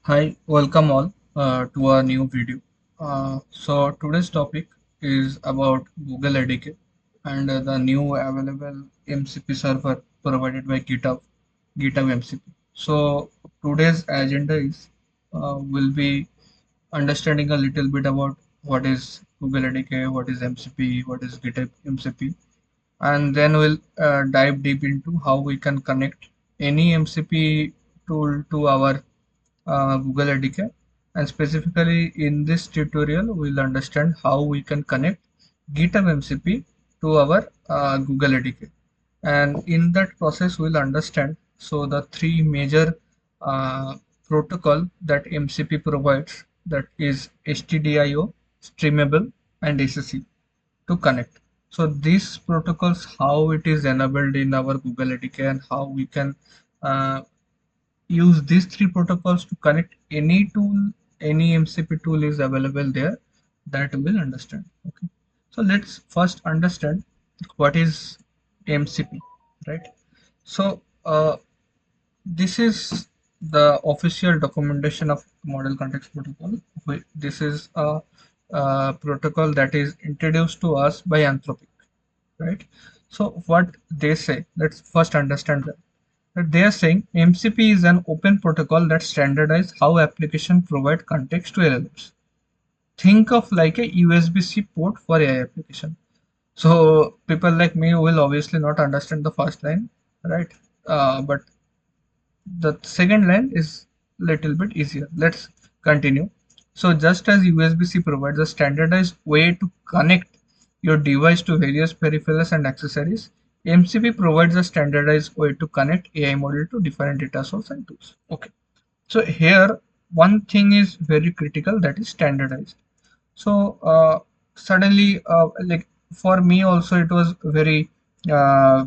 Hi, welcome all to our new video. So today's topic is about Google ADK and the new available MCP server provided by GitHub MCP. So today's agenda is will be understanding a little bit about what is Google ADK, what is MCP, what is GitHub MCP, and then we'll dive deep into how we can connect any MCP tool to our Google ADK, and specifically in this tutorial we'll understand how we can connect GitHub MCP to our Google ADK, and in that process we'll understand the three major uh, protocol that MCP provides, that is STDIO, Streamable, and SSE to connect. So these protocols, how it is enabled in our Google ADK, and how we can uh, use these three protocols to connect any tool, any MCP tool is available there, that we'll understand. Okay, so let's first understand what is MCP, right? So this is the official documentation of model context protocol. This is a protocol that is introduced to us by Anthropic, right? So what they say, let's first understand that. They are saying MCP is an open protocol that standardizes how application provide context to LLMs. Think of like a USB-C port for AI application. So people like me will obviously not understand the first line, right? But the second line is little bit easier. Let's continue. So just as USB-C provides a standardized way to connect your device to various peripherals and accessories, MCP provides a standardized way to connect AI model to different data source and tools. Okay. So here one thing is very critical, that is standardized. So suddenly like for me also it was very uh,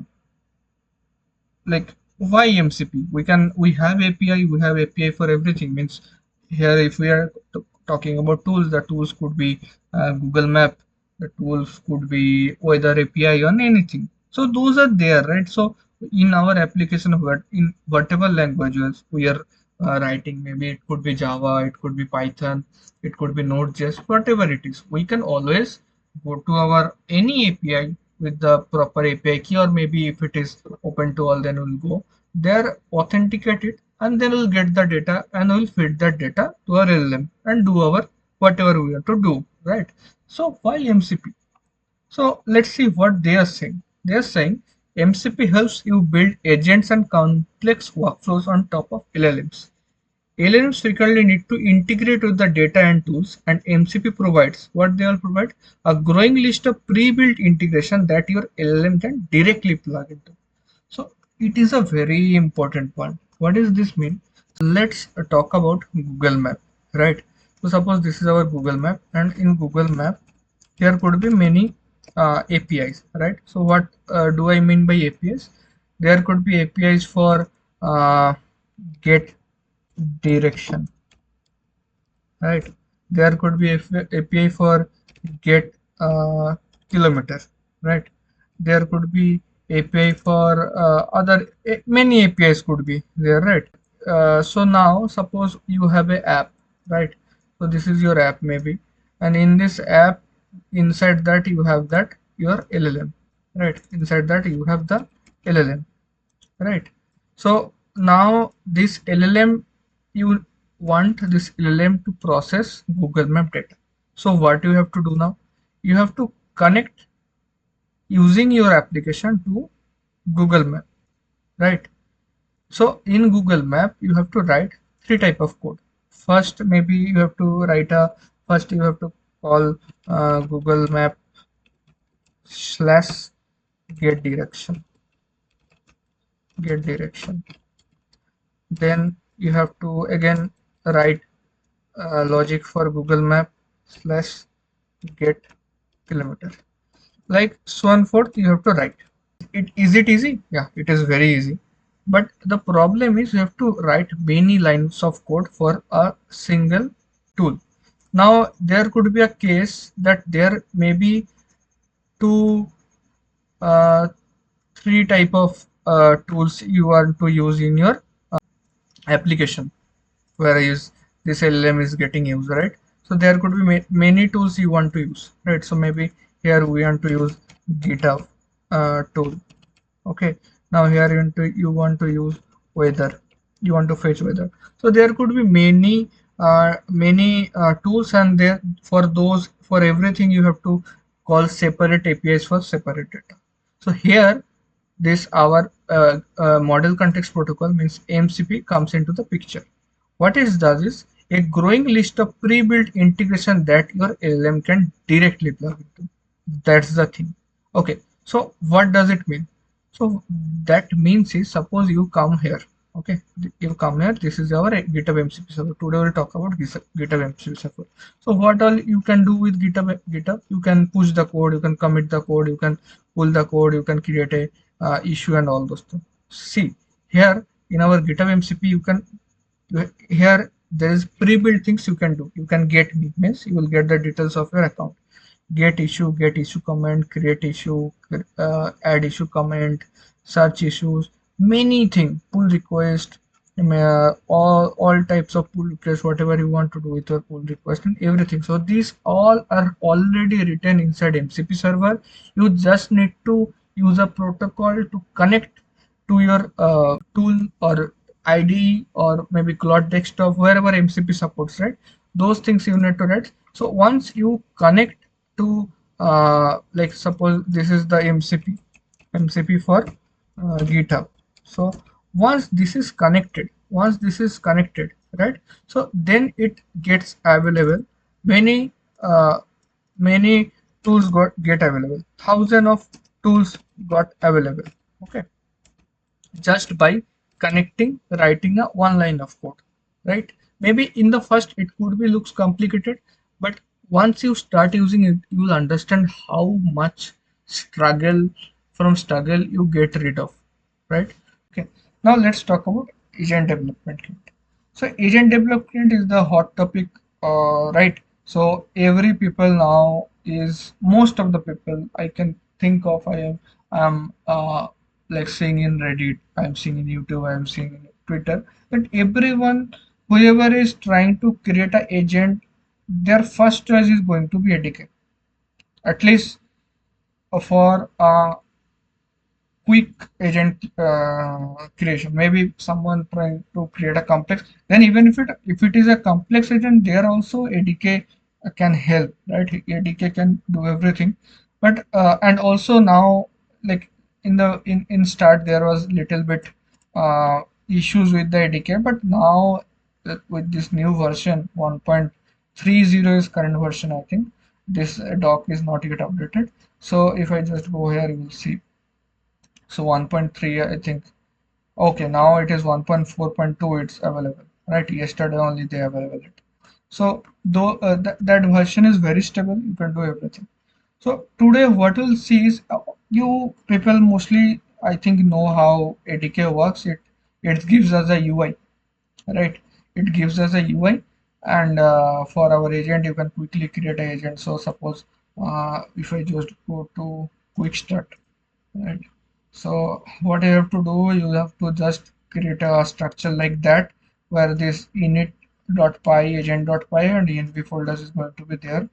like, why MCP? We have API for everything. Means here if we are talking about tools, the tools could be Google Map, the tools could be weather API on anything. So those are there, right? So in our application, in whatever languages we are writing, maybe it could be Java, it could be Python, it could be Node.js, whatever it is, we can always go to our any API with the proper API key, or maybe if it is open to all, then we'll go there, authenticate it, and then we'll get the data and we'll feed that data to our LLM and do our whatever we have to do, right? So why MCP? So let's see what they are saying. They are saying MCP helps you build agents and complex workflows on top of LLMs. LLMs frequently need to integrate with the data and tools, and MCP provides what they will provide, a growing list of pre-built integration that your LLM can directly plug into. So it is a very important one. What does this mean? Let's talk about Google Map, right? So suppose this is our Google Map, and in Google Map there could be many APIs, right? So what do I mean by APIs? There could be APIs for get direction, right? There could be API for get kilometer, right? There could be API for other many APIs could be there, right? So now suppose you have a app, right? So this is your app maybe, and in this app, inside that you have that your LLM, right? Inside that you have the LLM, right? So now this LLM, you want this LLM to process Google Map data. So what you have to do now? You have to connect using your application to Google Map, right? So in Google Map, you have to write three type of code. First, maybe you have to write a first you have to call Google Map slash get direction, get direction. Then you have to again write logic for Google Map slash get kilometer. Like so on forth, you have to write. Is it easy? Yeah, it is very easy. But the problem is you have to write many lines of code for a single tool. Now there could be a case that there may be two, three type of tools you want to use in your application, whereas this LLM is getting used, right? So there could be many tools you want to use, right? So maybe here we want to use GitHub tool. Okay, now here you want to use weather, you want to fetch weather. So there could be many tools, and there for those, for everything you have to call separate APIs for separate data. So here this our model context protocol means MCP comes into the picture. What it does is a growing list of pre-built integration that your LLM can directly plug into. That's the thing. Okay, so what does it mean? So that means is, suppose you come here. Okay, you come here. This is our GitHub MCP server. Today we'll talk about GitHub MCP server. So what all you can do with GitHub, you can push the code, you can commit the code, you can pull the code, you can create a issue and all those things. See here in our GitHub MCP, you can, here there is pre-built things you can do. You can get me, means you will get the details of your account. Get issue comment, create issue, add issue comment, search issues, many things, pull request, all types of pull requests, whatever you want to do with your pull request and everything. So these all are already written inside MCP server. You just need to use a protocol to connect to your tool or IDE or maybe Cloud Desktop, wherever MCP supports, right? Those things you need to write. So once you connect to like suppose this is the MCP for GitHub. So once this is connected, right? So then it gets available. Many uh, many tools get available. Thousand of tools got available. Okay, just by connecting, writing a one line of code, right? Maybe in the first it could be looks complicated, but once you start using it, you will understand how much struggle you get rid of, right? Okay, now let's talk about agent development kit. So agent development is the hot topic, right? So every people now is, most of the people I can think of, am like seeing in Reddit, I'm seeing in YouTube, I'm seeing in Twitter, that everyone, whoever is trying to create an agent, their first choice is going to be ADK. At least for quick agent creation. Maybe someone trying to create a complex, then even if it is a complex agent, there also ADK can help, right? ADK can do everything. But and also now, like in start there was little bit issues with the ADK, but now with this new version 1.30 is current version, I think this doc is not yet updated. So if I just go here, you will see. So 1.3, I think. Okay, now it is 1.4.2. It's available, right? Yesterday only they available it. So though that version is very stable, you can do everything. So today what we'll see is, you people mostly I think know how ADK works. It gives us a UI, right? It gives us a UI, and for our agent you can quickly create an agent. So suppose if I just go to quick start, right? So what you have to do, you have to just create a structure like that, where this init.py, agent.py, and env folders is going to be there.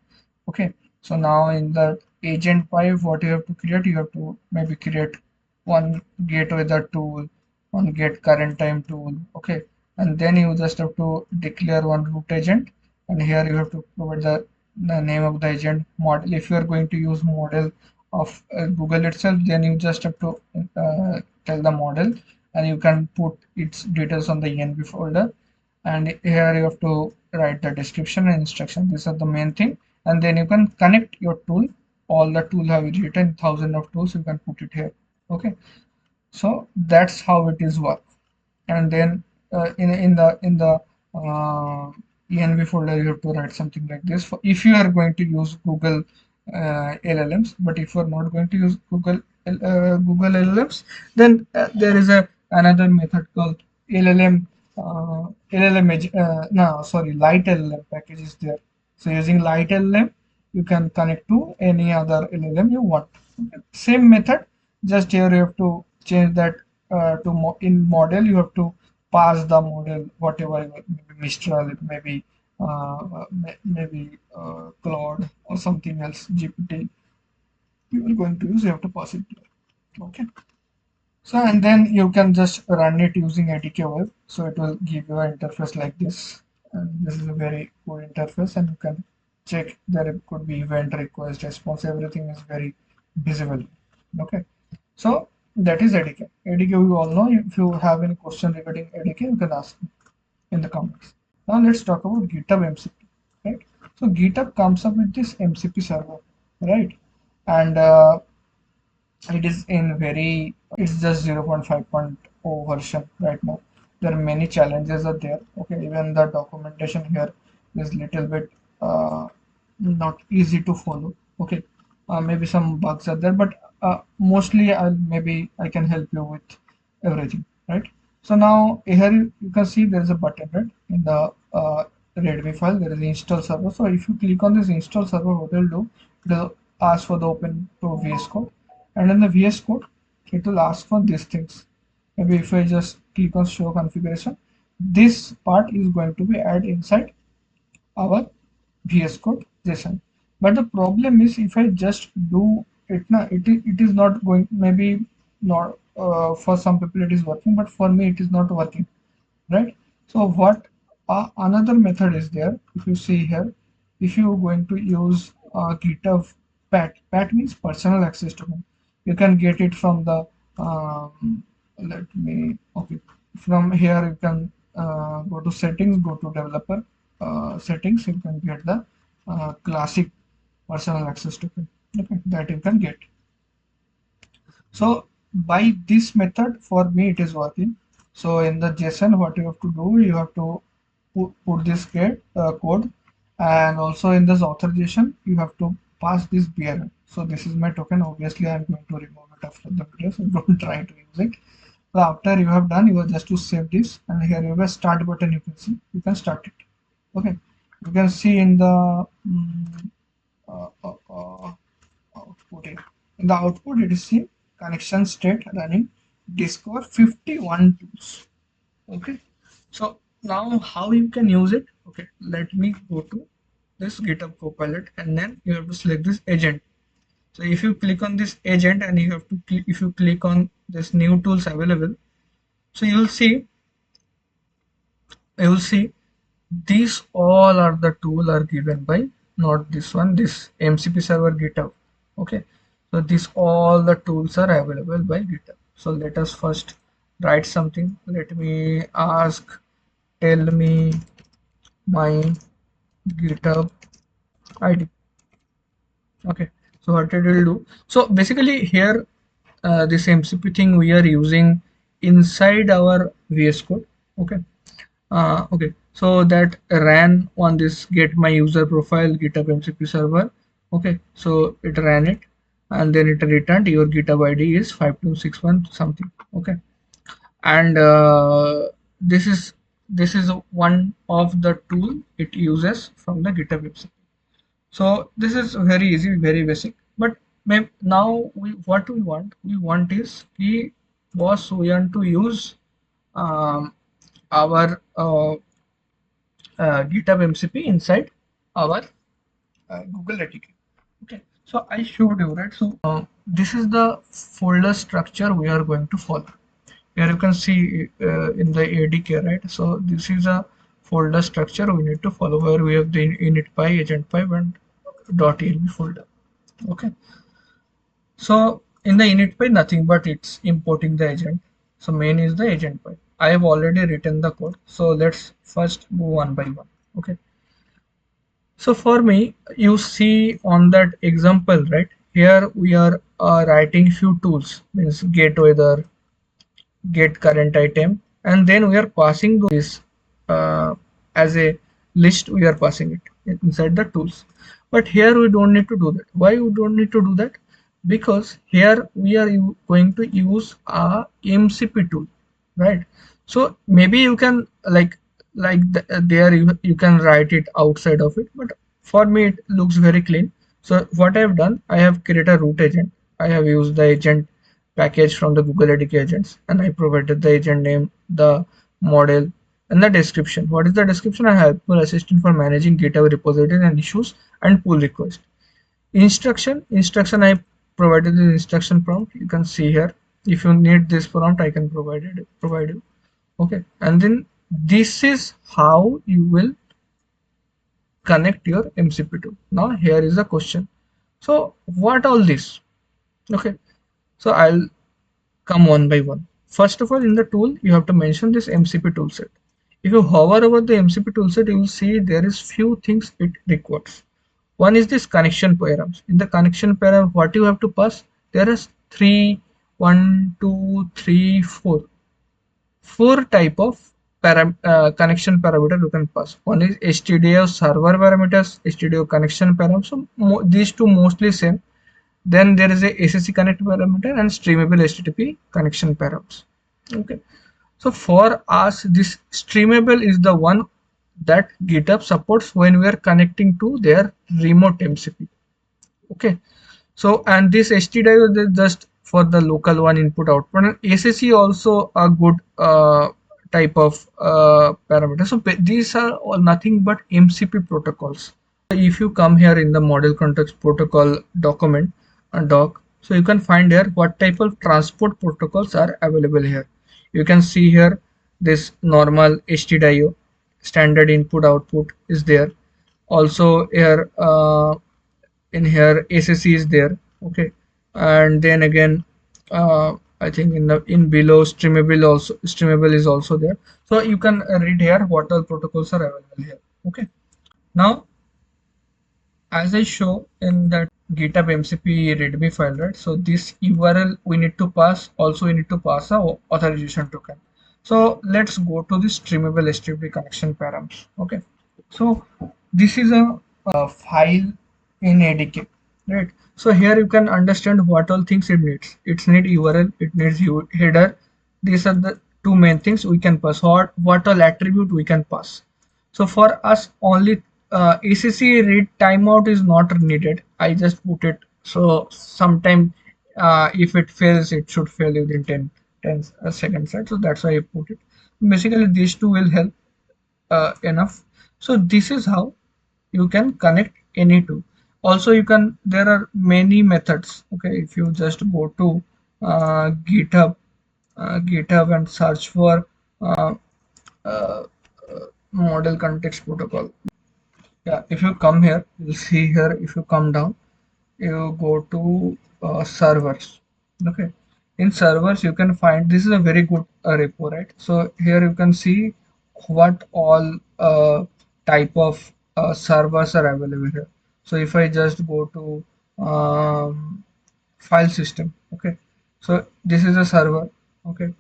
Okay, so now in the agent pipe, what you have to create, you have to maybe create one get weather tool, one get current time tool. Okay, and then you just have to declare one root agent, and here you have to provide the name of the agent model. If you are going to use model of Google itself, then you just have to tell the model, and you can put its details on the env folder, and here you have to write the description and instruction. These are the main thing, and then you can connect your tool. All the tool have written, thousand of tools, you can put it here. Okay, so that's how it is work. And then in the uh, env folder, you have to write something like this for if you are going to use Google LLMs. But if you are not going to use Google LLMs, then there is a another method called LLM no, sorry, light LLM package is there. So using light LLM, you can connect to any other LLM you want. Okay. Same method, just here you have to change that in model you have to pass the model whatever, maybe Mistral, it may be maybe Claude or something else, GPT you are going to use, you have to pass it there. Okay. So and then you can just run it using ADK web. So it will give you an interface like this. And this is a very good interface, and you can check there could be event request response. Everything is very visible. Okay. So that is ADK. ADK we all know. If you have any question regarding ADK, you can ask me in the comments. Now let's talk about GitHub MCP. Right. So GitHub comes up with this MCP server, right? And it is in very, it's just 0.5.0 version right now. There are many challenges are there. Okay, even the documentation here is little bit not easy to follow. Okay, maybe some bugs are there, but mostly maybe I can help you with everything, right? So now here you can see there is a button, right? In the readme file there is install server. So if you click on this install server, what it will do, it will ask for the open to VS Code, and in the VS Code it will ask for these things. Maybe if I just click on show configuration, this part is going to be added inside our VS Code JSON. But the problem is if I just do it now, it is not going, maybe not for some people it is working, but for me it is not working, right? So what another method is there. If you see here, if you are going to use GitHub pat means personal access token. You can get it from the let me, okay, from here you can go to settings, go to developer settings, you can get the classic personal access token, okay, that you can get. So by this method for me it is working. So in the JSON what you have to do, you have to put this code, and also in this authorization you have to pass this BRN. So this is my token. Obviously I'm going to remove it after the video, so don't try to use it. So after you have done, you have just to save this, and here you have a start button, you can see, you can start it. Okay, you can see in the uh, uh, uh, output here. In the output it is seen connection state running discover 51 tools. Okay, so now how you can use it? Okay, let me go to this GitHub Copilot, and then you have to select this agent. So if you click on this agent, and you have to if you click on this new tools available, so you will see these all are the tool are given by, not this one, this MCP server GitHub. Okay, so these all the tools are available by GitHub. So let us first write something. Let me ask, tell me my GitHub ID. Okay, so what it will do, so basically here this MCP thing we are using inside our VS Code. Okay, okay, so that ran on this get my user profile GitHub MCP server. Okay, so it ran it, and then it returned your GitHub ID is 5261 something. Okay, and this is one of the tool it uses from the GitHub MCP. So this is very easy, very basic. But now what we want is we want to use um, our GitHub MCP inside our Google ADK. Okay, so I showed you, right? So this is the folder structure we are going to follow. Here you can see in the ADK, right? So this is a folder structure we need to follow, where we have the init.py, agent.py, and .env folder. Okay, so in the init.py nothing but it's importing the agent. So main is the agent.py. I have already written the code, so let's first go one by one. Okay, so for me, you see on that example, right? Here we are writing few tools, means get weather, get current item, and then we are passing this as a list. We are passing it inside the tools. But here we don't need to do that. Why we don't need to do that? Because here we are going to use a MCP tool, right? So maybe you can there you can write it outside of it, but for me it looks very clean. So what I have done, I have created a root agent. I have used the agent package from the Google ADK agents, and I provided the agent name, the model, and the description. What is the description? A helpful assistant for managing GitHub repository and issues and pull requests. Instruction I provided the instruction prompt. You can see here. If you need this prompt, I can provide you. Okay, and then this is how you will connect your MCP tool. Now here is the question. So what all this? Okay, so I'll come one by one. First of all, in the tool, you have to mention this MCP toolset. If you hover over the MCP toolset, you will see there is few things it requires. One is this connection params. In the connection param, what you have to pass? There is three, one, two, three, four type of connection parameter you can pass. One is STDIO server parameters, STDIO connection parameters. So these two mostly same. Then there is a SSE connect parameter and streamable HTTP connection parameters. Okay. So for us, this streamable is the one that GitHub supports when we are connecting to their remote MCP. Okay. So and this STDIO is just for the local one input output, and SSE also a good type of parameter. So these are all nothing but MCP protocols. If you come here in the model context protocol document and doc, so you can find here what type of transport protocols are available here. You can see here this normal STDIO standard input output is there. Also here in here SSE is there. Okay, and then again I think in below streamable is also there. So you can read here what all protocols are available here. Okay, now as I show in that GitHub MCP readme file, right? So this URL we need to pass. Also, we need to pass a authorization token. So let's go to the streamable HTTP connection params. Okay. So this is a file in ADK, right? So here you can understand what all things it needs. It needs URL, it needs header. These are the two main things we can pass. What all attribute we can pass. So for us only ACC read timeout is not needed. I just put it. So sometime if it fails, it should fail within 10 seconds, right? So that's why I put it. Basically, these two will help enough. So this is how you can connect any two. Also, there are many methods. Okay, if you just go to GitHub and search for uh, uh, model context protocol. Yeah, if you come here, you'll see here. If you come down, you go to servers. Okay, in servers you can find this is a very good repo, right? So here you can see what all type of servers are available here. So if I just go to file system, okay, so this is a server. Okay,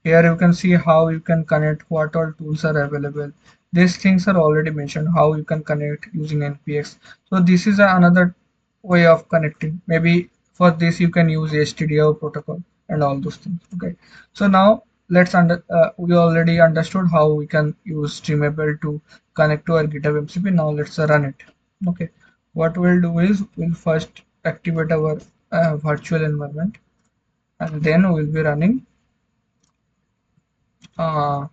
here you can see how you can connect, what all tools are available. These things are already mentioned, how you can connect using NPX. So this is another way of connecting. Maybe for this you can use STDIO protocol and all those things. Okay. So now we already understood how we can use Streamable to connect to our GitHub MCP. Now let's run it. Okay. What we'll do is we'll first activate our virtual environment, and then we'll be running uh,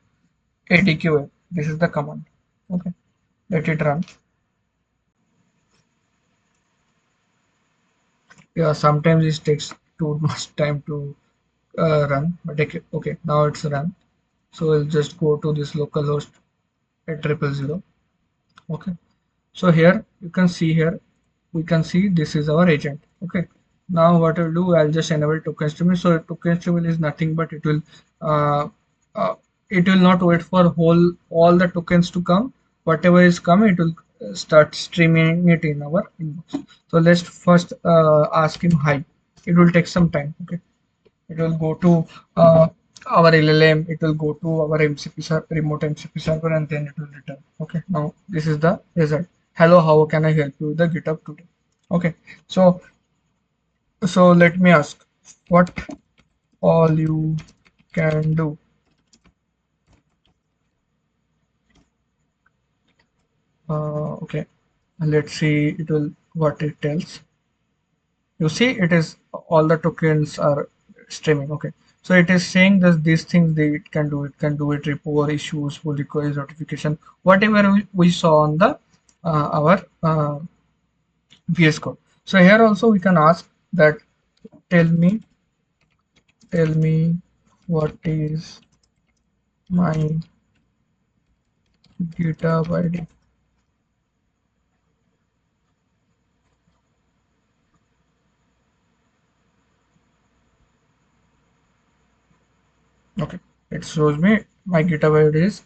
ADK web. This is the command. Okay, let it run. Yeah, sometimes it takes too much time to run, but okay, okay, now it's run. So we'll just go to this localhost 8000. Okay, so here you can see here we can see this is our agent. Okay, now what I'll do, I'll just enable token streaming. So token streaming is nothing but uh, uh, it will not wait for all the tokens to come. Whatever is coming, it will start streaming it in our inbox. So let's first ask him hi. It will take some time. Okay, it will go to our LLM, it will go to our MCP server, remote MCP server, and then it will return. Okay, now this is the result. Hello, how can I help you with the GitHub today? Okay, so let me ask what all you can do. Okay, let's see it will what it tells. You see it is all the tokens are streaming. Okay, so it is saying that these things that it can do it repo issues, pull request, notification, whatever we saw on the our VS Code. So here also we can ask that tell me tell me what is my GitHub ID. Okay, it shows me my GitHub ID is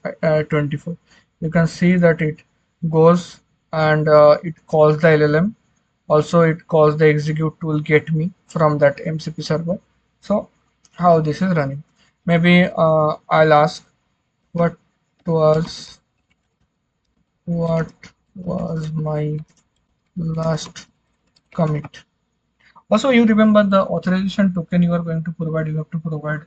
24. You can see that it goes and it calls the LLM. Also, it calls the execute tool get me from that MCP server. So, how this is running? Maybe I'll ask what was what was my last commit. Also, you remember the authorization token you are going to provide, you have to provide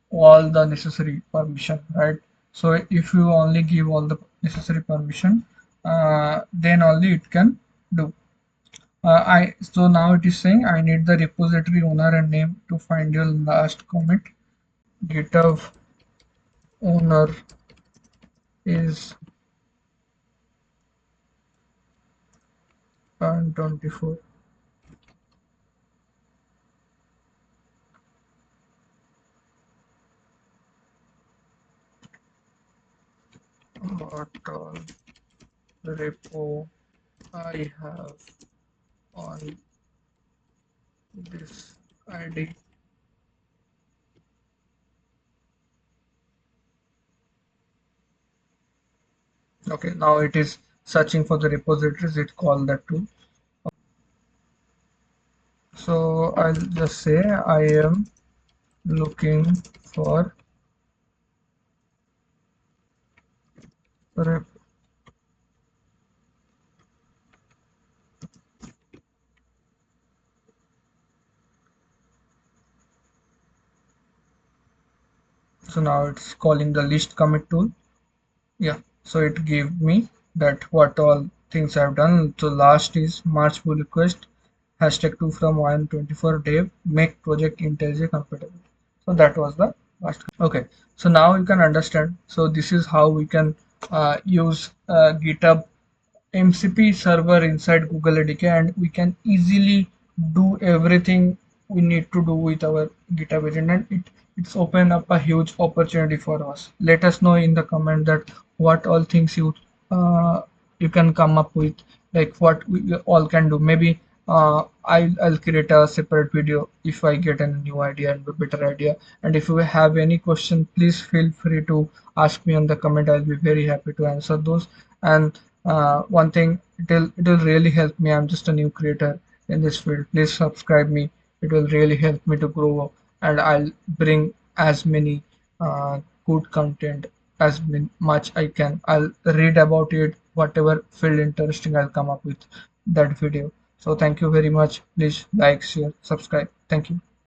all the necessary permission, right? So if you only give all the necessary permission, then only it can do. So now it is saying I need the repository owner and name to find your last commit. GitHub owner is 24. What all repo I have on this ID. Okay, now it is searching for the repositories. It called that tool. So I'll just say I am looking for rep. So now it's calling the list commit tool. Yeah. So it gave me that what all things I've done. So last is March pull request #2 from 124 dev make project IntelliJ compatible. So that was the last. Okay, so now you can understand. So this is how we can use GitHub MCP server inside Google ADK, and we can easily do everything we need to do with our GitHub agent, and it's opened up a huge opportunity for us. Let us know in the comment that what all things uh, you can come up with, like what we all can do. Maybe I'll create a separate video if I get a new idea and a better idea. And if you have any question, please feel free to ask me on the comment. I'll be very happy to answer those. And one thing, it will really help me. I'm just a new creator in this field. Please subscribe me. It will really help me to grow, and I'll bring as many good content as much I can. I'll read about it, whatever field interesting, I'll come up with that video. So thank you very much. Please like, share, subscribe. Thank you.